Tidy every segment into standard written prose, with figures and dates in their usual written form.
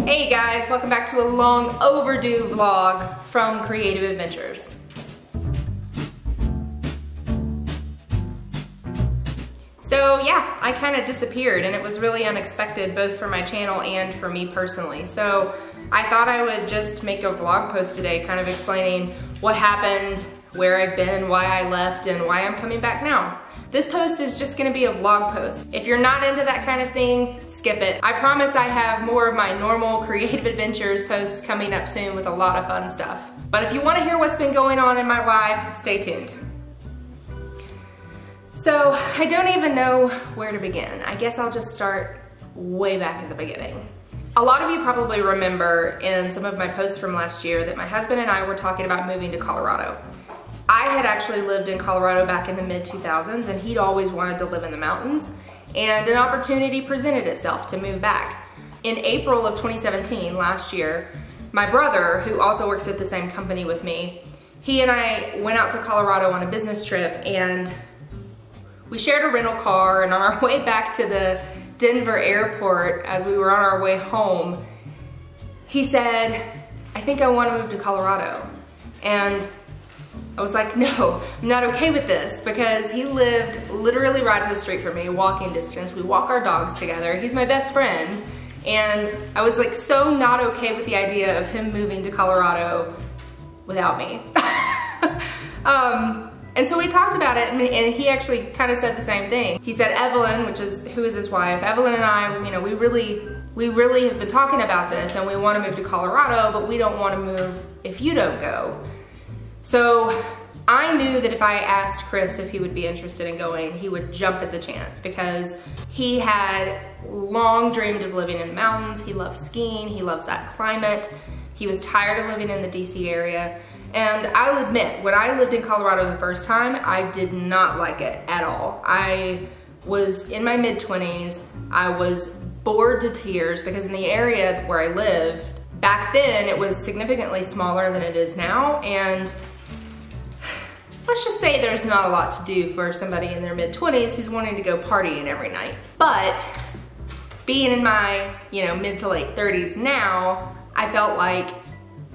Hey guys, welcome back to a long overdue vlog from Creative Adventures. So yeah, I kind of disappeared and it was really unexpected both for my channel and for me personally. So I thought I would just make a vlog post today kind of explaining what happened, where I've been, why I left, and why I'm coming back now. This post is just gonna be a vlog post. If you're not into that kind of thing, skip it. I promise I have more of my normal Creative Adventures posts coming up soon with a lot of fun stuff. But if you wanna hear what's been going on in my life, stay tuned. So, I don't even know where to begin. I guess I'll just start way back at the beginning. A lot of you probably remember in some of my posts from last year that my husband and I were talking about moving to Colorado. I had actually lived in Colorado back in the mid-2000s and he'd always wanted to live in the mountains, and an opportunity presented itself to move back. In April of 2017, last year, my brother, who also works at the same company with me, he and I went out to Colorado on a business trip, and we shared a rental car, and on our way back to the Denver airport, as we were on our way home, he said, "I think I want to move to Colorado." And I was like, no, I'm not okay with this, because he lived literally right up the street from me, walking distance. We walk our dogs together. He's my best friend. And I was like so not okay with the idea of him moving to Colorado without me. And so we talked about it, and he actually kind of said the same thing. He said, Evelyn, who is his wife, Evelyn and I, you know, we really have been talking about this, and we want to move to Colorado, but we don't want to move if you don't go. So I knew that if I asked Chris if he would be interested in going, he would jump at the chance, because he had long dreamed of living in the mountains. He loves skiing, he loves that climate. He was tired of living in the DC area. And I'll admit, when I lived in Colorado the first time, I did not like it at all. I was in my mid-20s, I was bored to tears, because in the area where I lived, back then it was significantly smaller than it is now, and let's just say there's not a lot to do for somebody in their mid-20s who's wanting to go partying every night. But being in my, mid to late 30s now, I felt like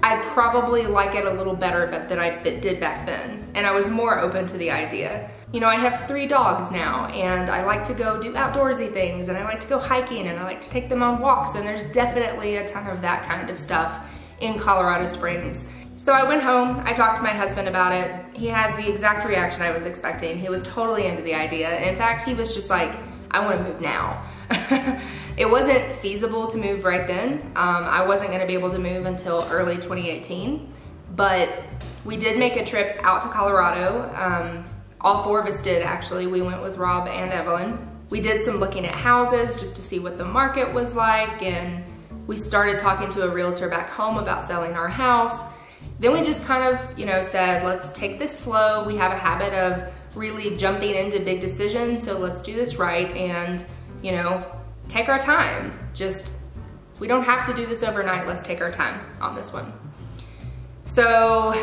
I'd probably like it a little better than I did back then. And I was more open to the idea. I have 3 dogs now, and I like to go do outdoorsy things, and I like to go hiking, and I like to take them on walks, and there's definitely a ton of that kind of stuff in Colorado Springs. So I went home, I talked to my husband about it. He had the exact reaction I was expecting. He was totally into the idea. In fact, he was just like, I want to move now. It wasn't feasible to move right then. I wasn't going to be able to move until early 2018, but we did make a trip out to Colorado. All 4 of us did, actually. We went with Rob and Evelyn. We did some looking at houses just to see what the market was like, and we started talking to a realtor back home about selling our house. Then we just kind of, said, let's take this slow. We have a habit of really jumping into big decisions, so let's do this right and, take our time. We don't have to do this overnight. Let's take our time on this one. So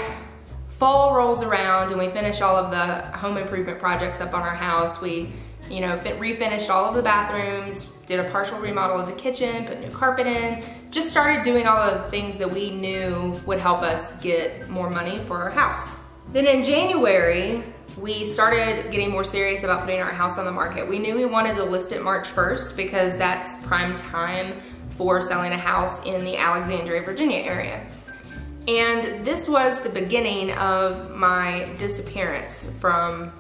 fall rolls around and we finish all of the home improvement projects up on our house. We, refinished all of the bathrooms, did a partial remodel of the kitchen, put new carpet in, just started doing all of the things that we knew would help us get more money for our house. Then in January, we started getting more serious about putting our house on the market. We knew we wanted to list it March 1st because that's prime time for selling a house in the Alexandria, Virginia area. And this was the beginning of my disappearance from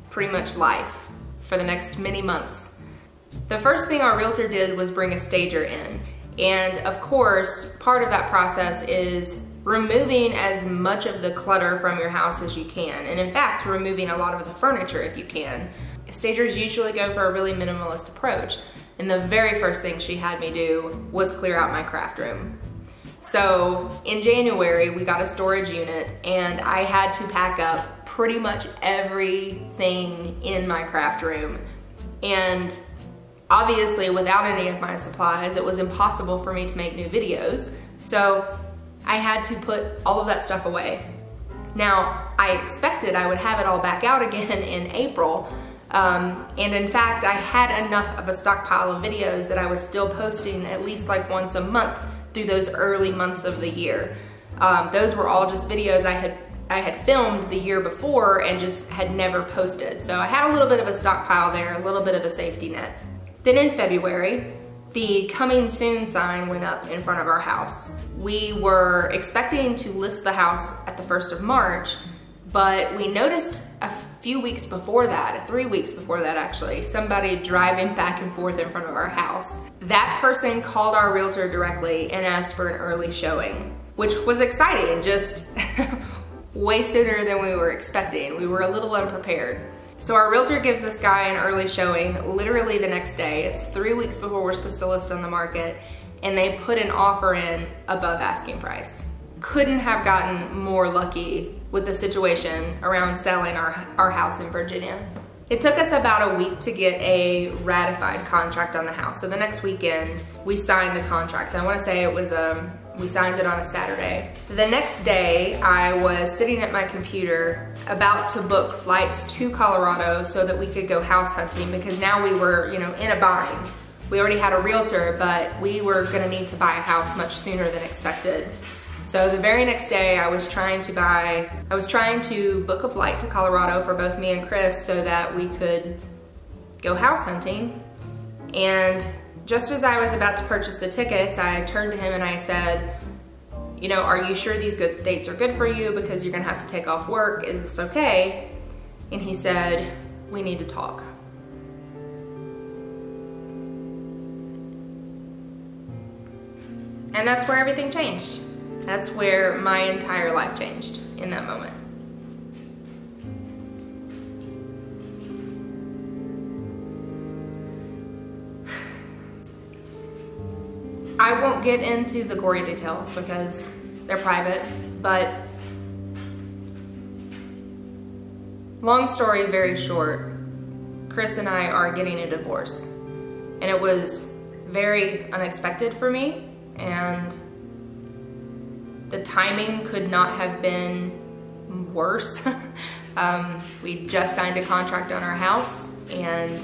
pretty much life for the next many months. The first thing our realtor did was bring a stager in. And of course, part of that process is removing as much of the clutter from your house as you can. And in fact, removing a lot of the furniture if you can. Stagers usually go for a really minimalist approach. And the very first thing she had me do was clear out my craft room. So in January, we got a storage unit, and I had to pack up pretty much everything in my craft room. And obviously, without any of my supplies, it was impossible for me to make new videos. So I had to put all of that stuff away. Now, I expected I would have it all back out again in April, and in fact, I had enough of a stockpile of videos that I was still posting at least like once a month through those early months of the year. Those were all just videos I had filmed the year before and just had never posted. So I had a little bit of a stockpile there, a little bit of a safety net. Then in February, the coming soon sign went up in front of our house. We were expecting to list the house at the 1st of March, but we noticed a few weeks before that, 3 weeks before that actually, somebody driving back and forth in front of our house. That person called our realtor directly and asked for an early showing, which was exciting, just way sooner than we were expecting. We were a little unprepared. So our realtor gives this guy an early showing literally the next day. It's 3 weeks before we're supposed to list on the market, and they put an offer in above asking price. Couldn't have gotten more lucky with the situation around selling our house in Virginia. It took us about a week to get a ratified contract on the house. So the next weekend, we signed the contract. I wanna say it was, we signed it on a Saturday. The next day, I was sitting at my computer about to book flights to Colorado so that we could go house hunting, because now we were, you know, in a bind. We already had a realtor, but we were gonna need to buy a house much sooner than expected. So the very next day, I was trying to book a flight to Colorado for both me and Chris so that we could go house hunting. And just as I was about to purchase the tickets, I turned to him and I said, you know, are you sure these dates are good for you? Because you're gonna have to take off work. Is this okay? And he said, we need to talk. And that's where everything changed. That's where my entire life changed in that moment. I won't get into the gory details because they're private, but long story very short, Chris and I are getting a divorce. And it was very unexpected for me, and the timing could not have been worse. We just signed a contract on our house, and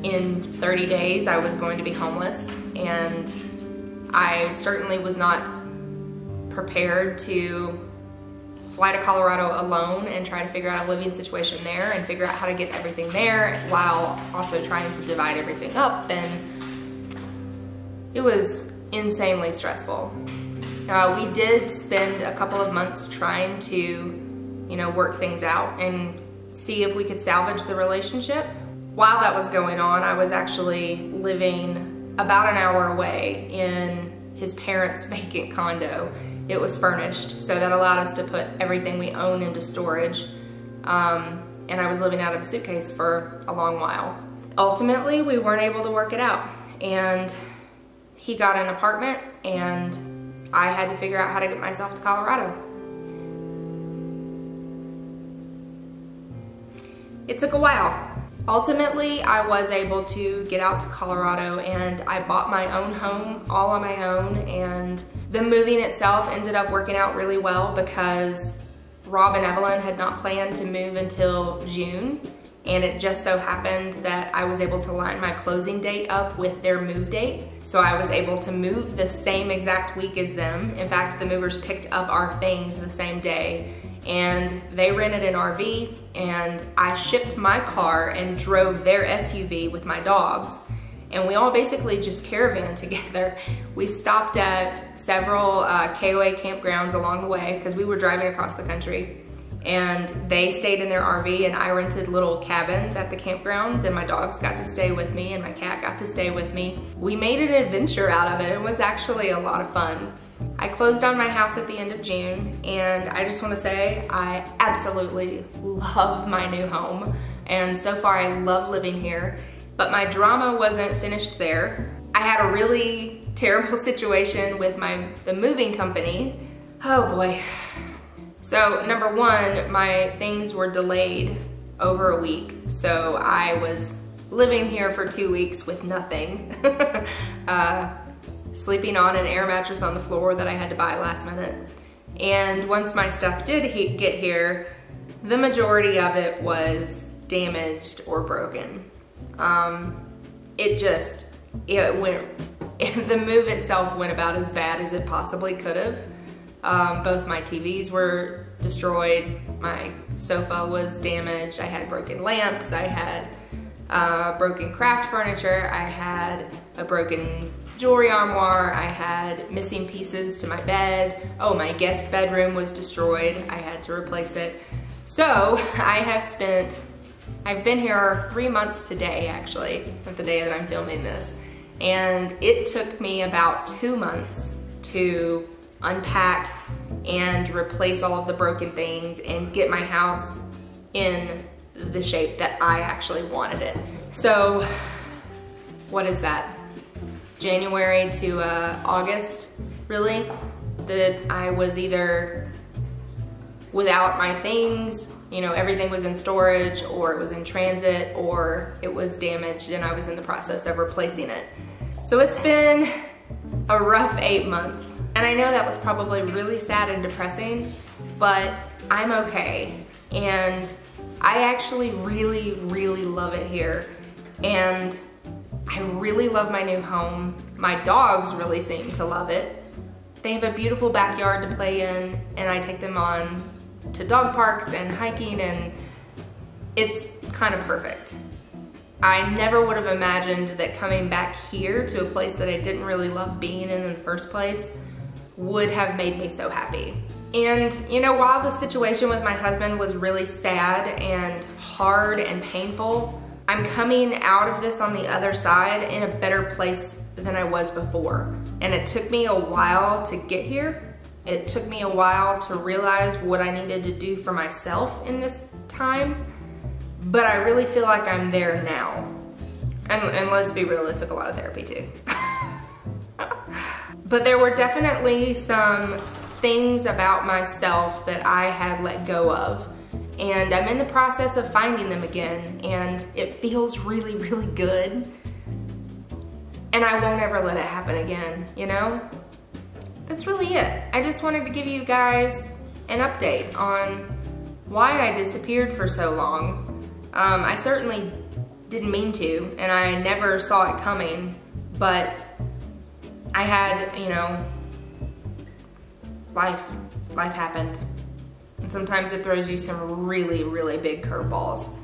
in 30 days I was going to be homeless, and I certainly was not prepared to fly to Colorado alone and try to figure out a living situation there and figure out how to get everything there while also trying to divide everything up, and it was insanely stressful. We did spend a couple of months trying to, you know, work things out and see if we could salvage the relationship. While that was going on, I was actually living about an hour away in his parents' vacant condo. It was furnished, so that allowed us to put everything we own into storage. And I was living out of a suitcase for a long while. Ultimately, we weren't able to work it out, and he got an apartment, and I had to figure out how to get myself to Colorado. It took a while. Ultimately, I was able to get out to Colorado, and I bought my own home all on my own, and the moving itself ended up working out really well because Rob and Evelyn had not planned to move until June, and it just so happened that I was able to line my closing date up with their move date. So I was able to move the same exact week as them. In fact, the movers picked up our things the same day, and they rented an RV, and I shipped my car and drove their SUV with my dogs. And we all basically just caravan together. We stopped at several KOA campgrounds along the way because we were driving across the country. And they stayed in their RV, and I rented little cabins at the campgrounds, and my dogs got to stay with me and my cat got to stay with me. We made an adventure out of it. It was actually a lot of fun. I closed on my house at the end of June, and I just want to say I absolutely love my new home, and so far I love living here. But my drama wasn't finished there. I had a really terrible situation with the moving company. Oh boy. So number one, my things were delayed over a week. So I was living here for 2 weeks with nothing. Sleeping on an air mattress on the floor that I had to buy last minute. And once my stuff did get here, the majority of it was damaged or broken. the move itself went about as bad as it possibly could have. Both my TVs were destroyed, my sofa was damaged, I had broken lamps, I had broken craft furniture, I had a broken jewelry armoire, I had missing pieces to my bed. Oh, my guest bedroom was destroyed, I had to replace it. So I've been here 3 months today, actually, at the day that I'm filming this. And it took me about 2 months to unpack and replace all of the broken things and get my house in the shape that I actually wanted it. So, what is that? January to August, really? That I was either without my things, you know, everything was in storage, or it was in transit, or it was damaged and I was in the process of replacing it. So it's been a rough 8 months. And I know that was probably really sad and depressing, but I'm okay. And I actually really, really love it here. And I really love my new home. My dogs really seem to love it. They have a beautiful backyard to play in, and I take them on to dog parks and hiking, and it's kind of perfect. I never would have imagined that coming back here to a place that I didn't really love being in the first place would have made me so happy. And you know, while the situation with my husband was really sad and hard and painful, I'm coming out of this on the other side in a better place than I was before. And it took me a while to get here. It took me a while to realize what I needed to do for myself in this time. But I really feel like I'm there now. And let's be real, it took a lot of therapy too. But there were definitely some things about myself that I had let go of. And I'm in the process of finding them again, and it feels really, really good. And I won't ever let it happen again, you know? That's really it. I just wanted to give you guys an update on why I disappeared for so long. I certainly didn't mean to, and I never saw it coming, but I had, you know, life happened. And sometimes it throws you some really, really big curveballs.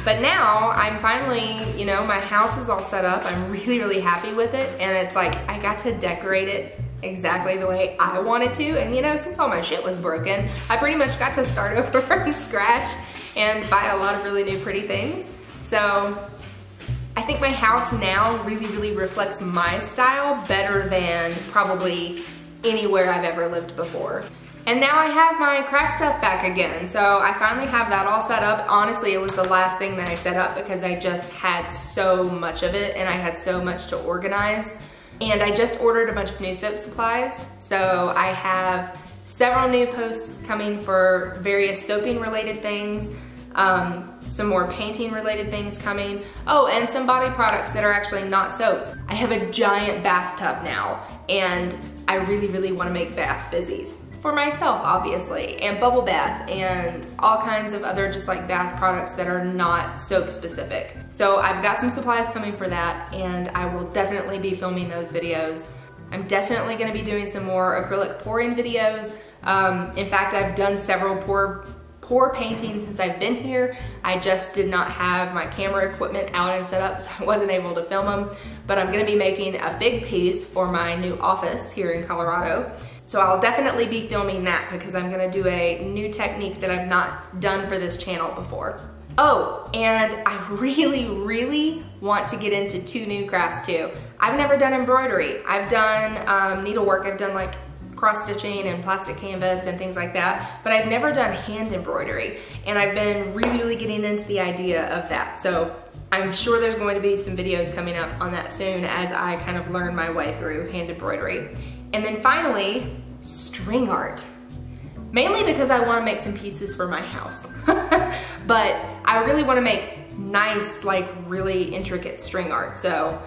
But now I'm finally, you know, my house is all set up. I'm really, really happy with it. And it's like, I got to decorate it exactly the way I wanted to. And you know, since all my shit was broken, I pretty much got to start over from scratch and buy a lot of really new pretty things. So I think my house now really, really reflects my style better than probably anywhere I've ever lived before. And now I have my craft stuff back again. So I finally have that all set up. Honestly, it was the last thing that I set up because I just had so much of it and I had so much to organize. And I just ordered a bunch of new soap supplies. So I have several new posts coming for various soaping related things. Some more painting related things coming. Oh, and some body products that are actually not soap. I have a giant bathtub now, and I really, really want to make bath fizzies. For myself, obviously, and bubble bath, and all kinds of other just like bath products that are not soap specific. So I've got some supplies coming for that, and I will definitely be filming those videos. I'm definitely gonna be doing some more acrylic pouring videos. In fact, I've done several pour painting since I've been here. I just did not have my camera equipment out and set up, so I wasn't able to film them. But I'm gonna be making a big piece for my new office here in Colorado. So I'll definitely be filming that because I'm gonna do a new technique that I've not done for this channel before. Oh, and I really, really want to get into 2 new crafts too. I've never done embroidery. I've done needlework. I've done like cross stitching and plastic canvas and things like that, but I've never done hand embroidery. And I've been really, really getting into the idea of that. So I'm sure there's going to be some videos coming up on that soon as I kind of learn my way through hand embroidery. And then finally, string art. Mainly because I want to make some pieces for my house. But I really want to make nice, like really intricate string art. So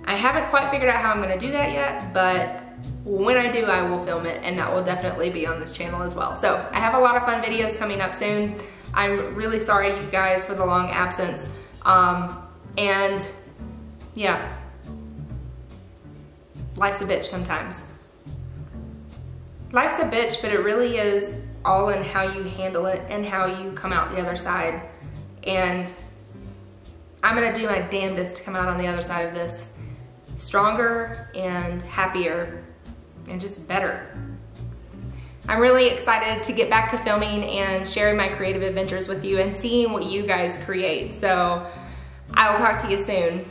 I haven't quite figured out how I'm going to do that yet, but when I do, I will film it, and that will definitely be on this channel as well. So I have a lot of fun videos coming up soon. I'm really sorry, you guys, for the long absence. And yeah, life's a bitch sometimes. Life's a bitch, but it really is all in how you handle it and how you come out the other side. And I'm gonna do my damnedest to come out on the other side of this stronger and happier and just better. I'm really excited to get back to filming and sharing my creative adventures with you and seeing what you guys create. So I'll talk to you soon.